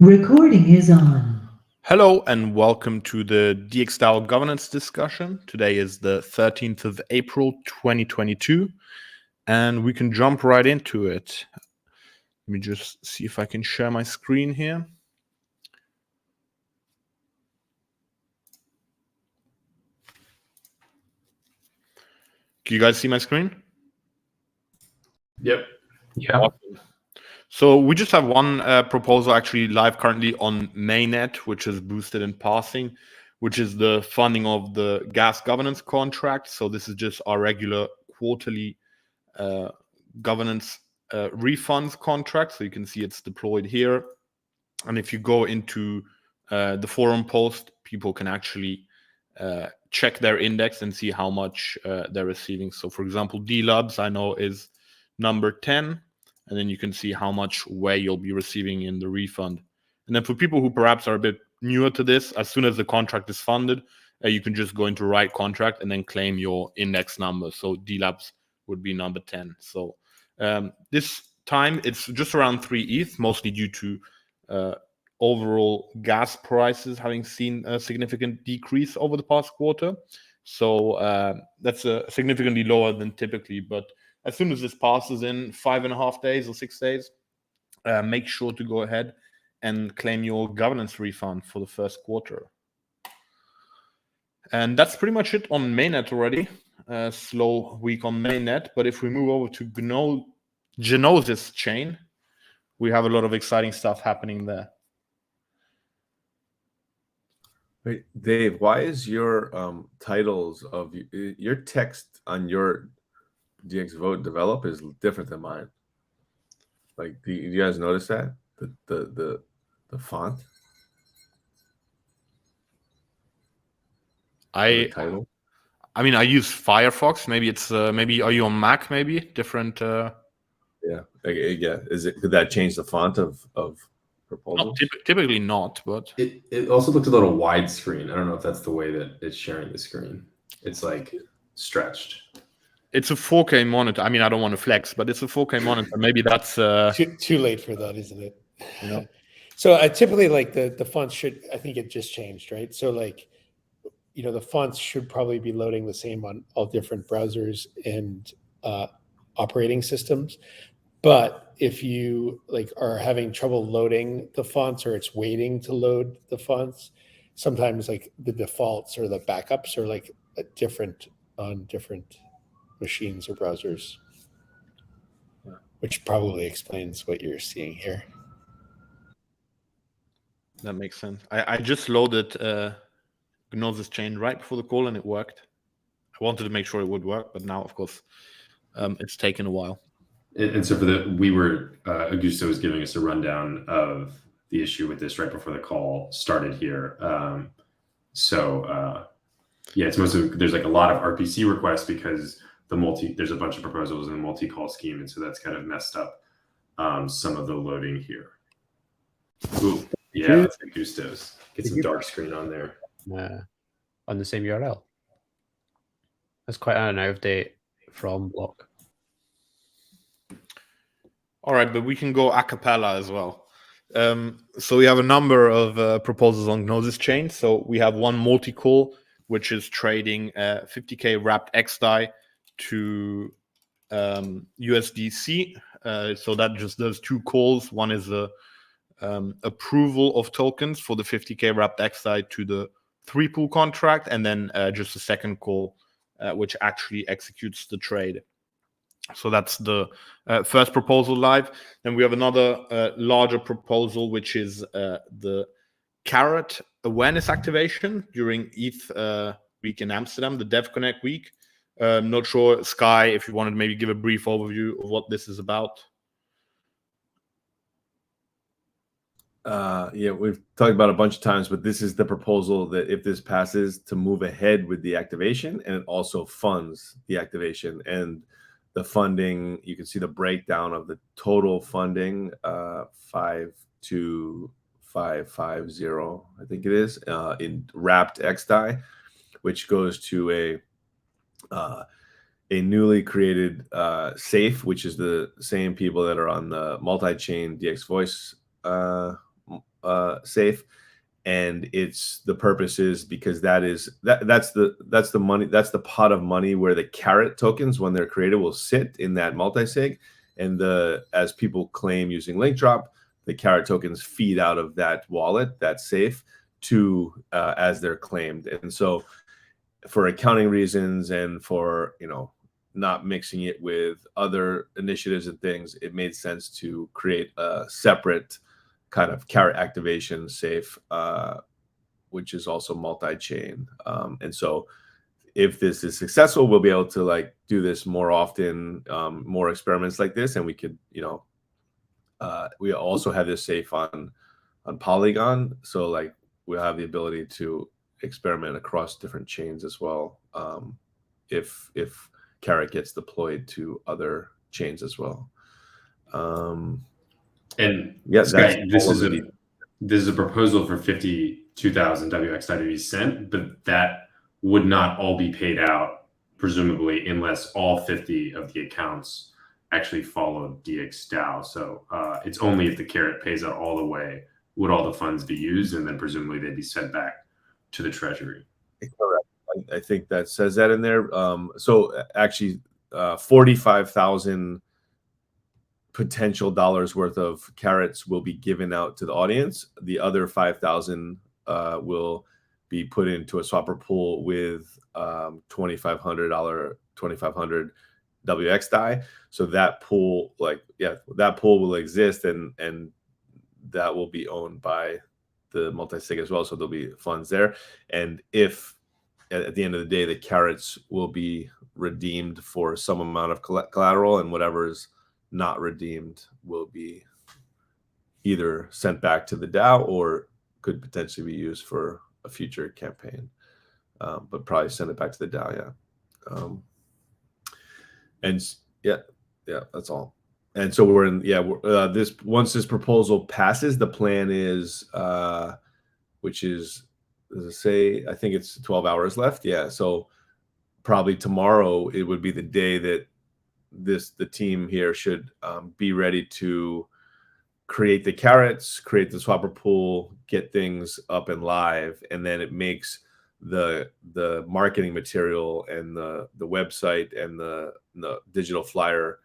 Recording is on. Hello and welcome to the DXgov governance discussion. Today is the 13th of April 2022 and we can jump right into it. Let me just see if I can share my screen here. Can you guys see my screen? Yep. Yeah. Awesome. So we just have one proposal actually live currently on mainnet, which is boosted in passing, which is the funding of the gas governance contract. So this is just our regular quarterly governance refunds contract. So you can see it's deployed here. And if you go into the forum post, people can actually check their index and see how much they're receiving. So for example, DLabs I know is number 10. And then you can see how much way you'll be receiving in the refund. And then for people who perhaps are a bit newer to this, as soon as the contract is funded, you can just go into write contract and then claim your index number. So DLabs would be number 10. So this time it's just around 3 ETH, mostly due to overall gas prices having seen a significant decrease over the past quarter. So that's significantly lower than typically, but as soon as this passes in 5.5 days or 6 days, make sure to go ahead and claim your governance refund for the first quarter. And that's pretty much it on mainnet already. Slow week on mainnet, but if we move over to Genosis chain, we have a lot of exciting stuff happening there. Wait, Dave, why is your titles of your text on your DXgov develop is different than mine? Like, do you guys notice that the font? I mean, I use Firefox. Maybe it's maybe are you on Mac? Maybe different. Yeah. Could that change the font of proposals? Typically not, but it also looks a little widescreen. I don't know if that's the way that it's sharing the screen. It's like stretched. It's a 4K monitor. I mean, I don't want to flex, but it's a 4K monitor. Maybe that's too late for that, isn't it? You know. So typically, like the fonts should. I think it just changed, right? So like, the fonts should probably be loading the same on all different browsers and operating systems. But if you are having trouble loading the fonts, or it's waiting to load the fonts, sometimes the defaults or the backups are different on different machines or browsers, which probably explains what you're seeing here. That makes sense. I just loaded Gnosis chain right before the call and it worked. I wanted to make sure it would work, but now, of course, it's taken a while. And so Augusto was giving us a rundown of the issue with this right before the call started here. It's mostly there's a lot of RPC requests because there's a bunch of proposals in the multi-call scheme, and so that's kind of messed up some of the loading here. Ooh, yeah, that's Augusto's. Get some dark screen on there. On the same URL. That's quite an out of date from block. All right, but we can go a cappella as well. So we have a number of proposals on Gnosis chain. So we have one multi-call, which is trading 50K wrapped XDAI to USDC. So that just does two calls. One is the approval of tokens for the 50K wrapped XDAI to the 3-pool contract, and then just a second call, which actually executes the trade. So that's the first proposal live. Then we have another larger proposal, which is the Carrot awareness activation during ETH week in Amsterdam, the DevConnect week. Not sure, Sky, if you wanted to maybe give a brief overview of what this is about. We've talked about it a bunch of times, but this is the proposal that if this passes, to move ahead with the activation, and it also funds the activation. And the funding, you can see the breakdown of the total funding, 52550, I think it is, in wrapped XDAI, which goes to a newly created SAFE, which is the same people that are on the multi-chain DX Voice safe, and it's the purpose is because that's the money, that's the pot of money where the carrot tokens, when they're created, will sit in that multi-sig, and as people claim using link drop, the carrot tokens feed out of that wallet, that safe, to as they're claimed. And so for accounting reasons and for not mixing it with other initiatives and things, it made sense to create a separate kind of carrot activation safe, which is also multi-chain. And so if this is successful, we'll be able to like do this more often, more experiments like this, and we could, we also have this safe on Polygon, so like we'll have the ability to experiment across different chains as well, if carrot gets deployed to other chains as well. And yeah, Sky, this is a proposal for 52,000 WXW cent, but that would not all be paid out, presumably, unless all 50 of the accounts actually follow DXDAO. So it's only if the carrot pays out all the way would all the funds be used, and then presumably they'd be sent back to the treasury. Correct. I think that says that in there. So actually, 45,000 potential dollars worth of carrots will be given out to the audience. The other 5,000 will be put into a swapper pool with $2,500 WX DAI. So that pool, that pool will exist, and that will be owned by the multi-sig as well. So there'll be funds there. And if at the end of the day, the carrots will be redeemed for some amount of collateral, and whatever is not redeemed will be either sent back to the DAO or could potentially be used for a future campaign, but probably send it back to the DAO. That's all. And so we're in, this, once this proposal passes, the plan is, which is, does it say, I think it's 12 hours left. Yeah. So probably tomorrow, it would be the day that the team here should be ready to create the carrots, create the swapper pool, get things up and live. And then it makes the marketing material and the website and the digital flyer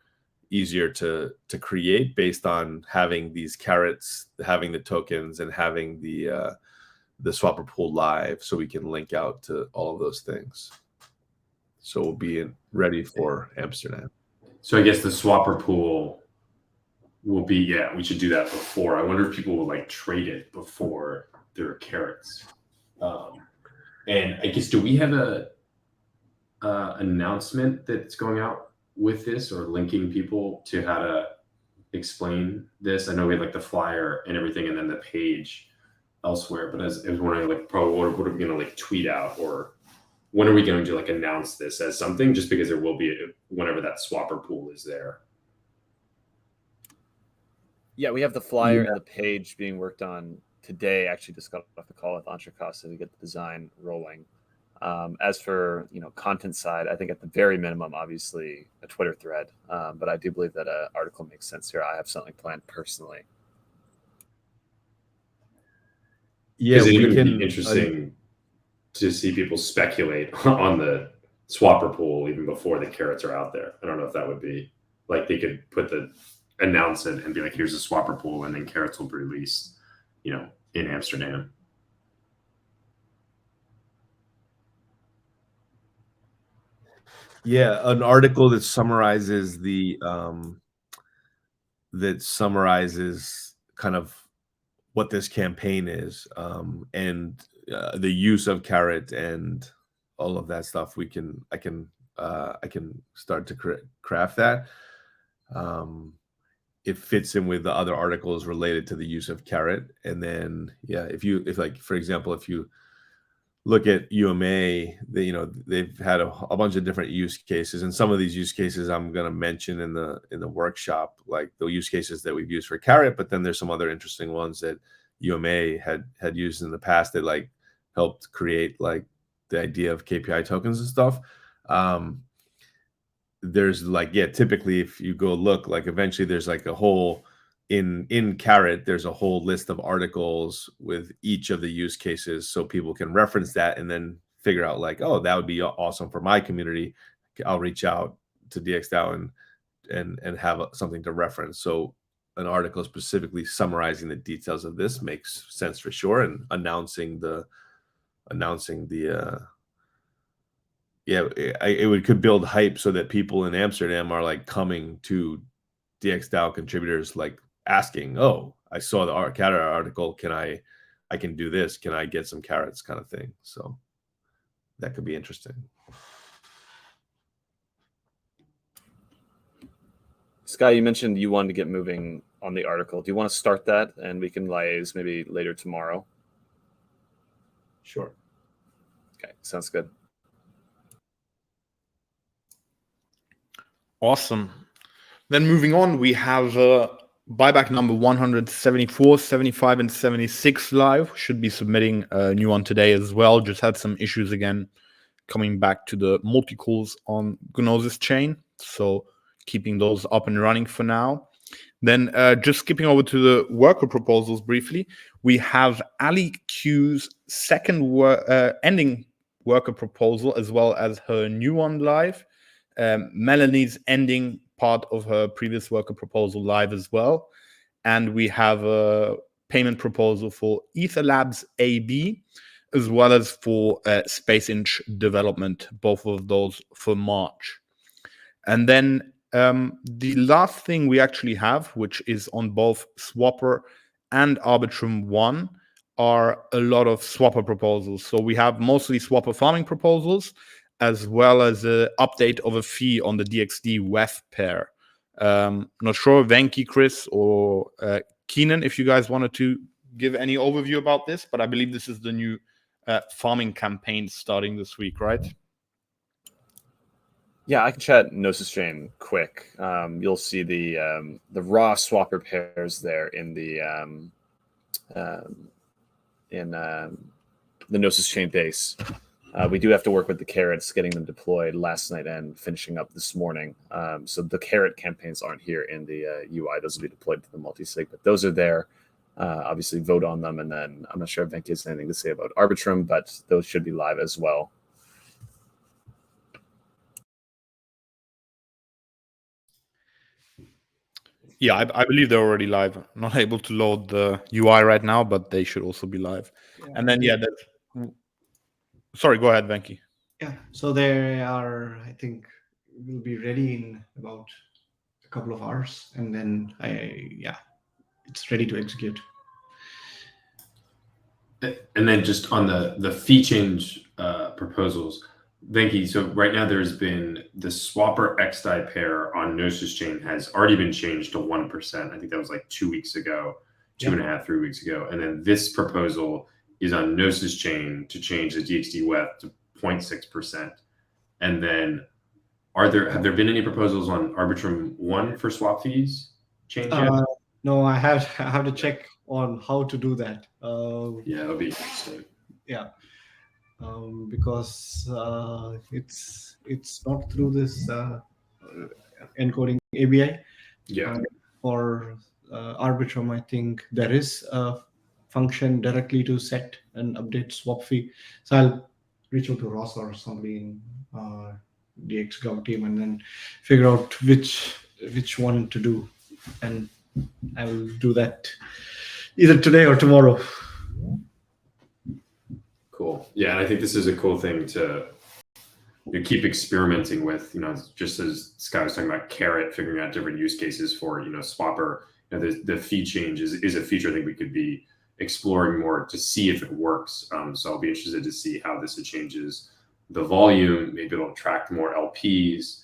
easier to create based on having these carrots, having the tokens, and having the swapper pool live, so we can link out to all of those things. So we'll be ready for Amsterdam. So I guess the swapper pool will be, we should do that before. I wonder if people will like trade it before there are carrots. And I guess, do we have a announcement that's going out with this, or linking people to how to explain this? I know we had like the flyer and everything, and then the page elsewhere, but I was wondering, like, probably what are we going to like tweet out, or when are we going to like announce this as something, just because there will be whenever that swapper pool is there. Yeah, we have the flyer and the page being worked on today. Actually just got off the call with Antrikasa to get the design rolling. As for content side, I think at the very minimum, obviously a Twitter thread, but I do believe that an article makes sense here. I have something planned personally. Yeah, it would be interesting to see people speculate on the swapper pool even before the carrots are out there. I don't know if that would be like, they could announce it and be like, here's a swapper pool, and then carrots will be released, in Amsterdam. Yeah, an article that summarizes kind of what this campaign is, and the use of carrot and all of that stuff. I can start to craft that. It fits in with the other articles related to the use of carrot. And then, if like, for example, if you look at UMA, they've had a bunch of different use cases, and some of these use cases I'm going to mention in the workshop, like the use cases that we've used for carrot. But then there's some other interesting ones that UMA had used in the past that like helped create like the idea of KPI tokens and stuff. There's like, typically if you go look, like eventually there's like a whole in Carrot, there's a whole list of articles with each of the use cases, so people can reference that and then figure out like, oh, that would be awesome for my community. I'll reach out to DXDAO and have something to reference. So an article specifically summarizing the details of this makes sense for sure, and announcing the it could build hype so that people in Amsterdam are like coming to DXDAO contributors, like asking, oh, I saw the carrot article, I can do this, can I get some carrots, kind of thing. So that could be interesting. Sky, you mentioned you wanted to get moving on the article. Do you want to start that, and we can liaise maybe later tomorrow? Sure. Okay, sounds good. Awesome. Then moving on, we have buyback number 174, 75, and 76 live. Should be submitting a new one today as well. Just had some issues again coming back to the multi-calls on Gnosis chain. So keeping those up and running for now. Then just skipping over to the worker proposals briefly, we have Ali Q's second ending worker proposal, as well as her new one live. Melanie's ending part of her previous worker proposal live as well. And we have a payment proposal for Ether Labs AB, as well as for Space Inch development, both of those for March. And then the last thing we actually have, which is on both Swapper and Arbitrum 1, are a lot of Swapper proposals. So we have mostly Swapper farming proposals, as well as an update of a fee on the DXD WEF pair. Not sure, Venki, Chris, or Keenan, if you guys wanted to give any overview about this, but I believe this is the new farming campaign starting this week, right? Yeah, I can chat Gnosis chain quick. You'll see the raw swapper pairs there in the Gnosis chain base. We do have to work with the carrots, getting them deployed last night and finishing up this morning. So the carrot campaigns aren't here in the UI. Those will be deployed to the multi-sig, but those are there. Obviously, vote on them, and then I'm not sure if Venki has anything to say about Arbitrum, but those should be live as well. Yeah, I believe they're already live. I'm not able to load the UI right now, but they should also be live. Yeah. And then, sorry, go ahead, Venki. Yeah, so they are, I think, will be ready in about a couple of hours, and then it's ready to execute. And then just on the fee change proposals, Venki, so right now there's been the Swapper XDAI pair on Gnosis chain has already been changed to 1%. I think that was like 2 weeks ago, 2.5, 3 weeks ago. And then this proposal is on Gnosis chain to change the DXD WEF to 0.6%. And then have there been any proposals on Arbitrum 1 for swap fees change yet? No, I have to check on how to do that. Yeah, that'll be interesting. Yeah. Because it's not through this encoding ABI. Yeah. For Arbitrum, I think there is a function directly to set and update swap fee. So I'll reach out to Ross or somebody in DXgov team and then figure out which one to do, and I will do that either today or tomorrow. Cool. Yeah, and I think this is a cool thing to keep experimenting with. Just as Scott was talking about Carrot, figuring out different use cases for Swapper. The fee change is a feature I think we could be exploring more to see if it works. So I'll be interested to see how this changes the volume. Maybe it'll attract more LPs.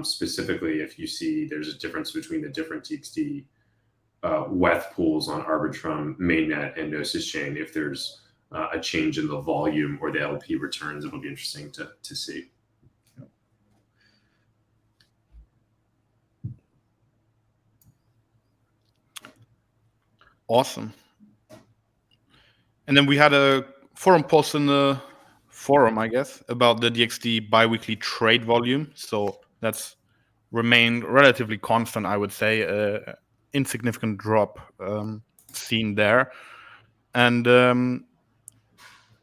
Specifically, if you see there's a difference between the different DXD WEF pools on Arbitrum, mainnet, and Gnosis chain, if there's a change in the volume or the LP returns, it'll be interesting to see. Awesome. And then we had a forum post in the forum, I guess, about the DXD biweekly trade volume. So that's remained relatively constant, I would say. insignificant drop seen there. And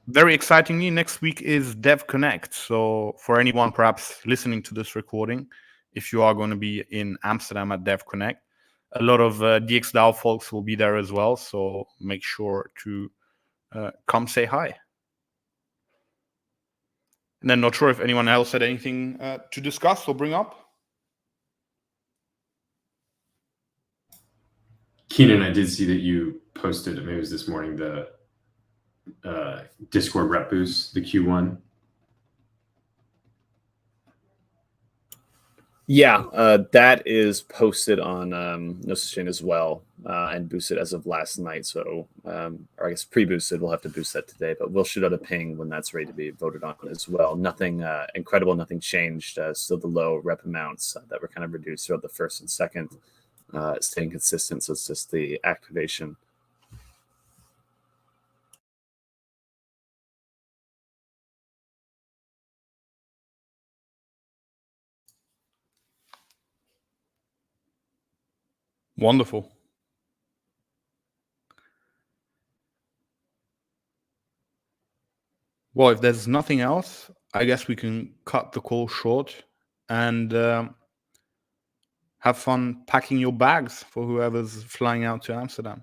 very excitingly, next week is Dev Connect. So for anyone perhaps listening to this recording, if you are going to be in Amsterdam at Dev Connect, a lot of DXgov folks will be there as well. So make sure to come say hi. And then not sure if anyone else had anything to discuss or bring up. Keenan, I did see that you posted, maybe it was this morning, the Discord rep boost, the Q1. Yeah, that is posted on No Such Chain as well, and boosted as of last night. So, or I guess pre-boosted. We'll have to boost that today, but we'll shoot out a ping when that's ready to be voted on as well. Nothing incredible, nothing changed. Still the low rep amounts that were kind of reduced throughout the first and second, staying consistent. So it's just the activation. Wonderful. Well, if there's nothing else, I guess we can cut the call short and have fun packing your bags for whoever's flying out to Amsterdam.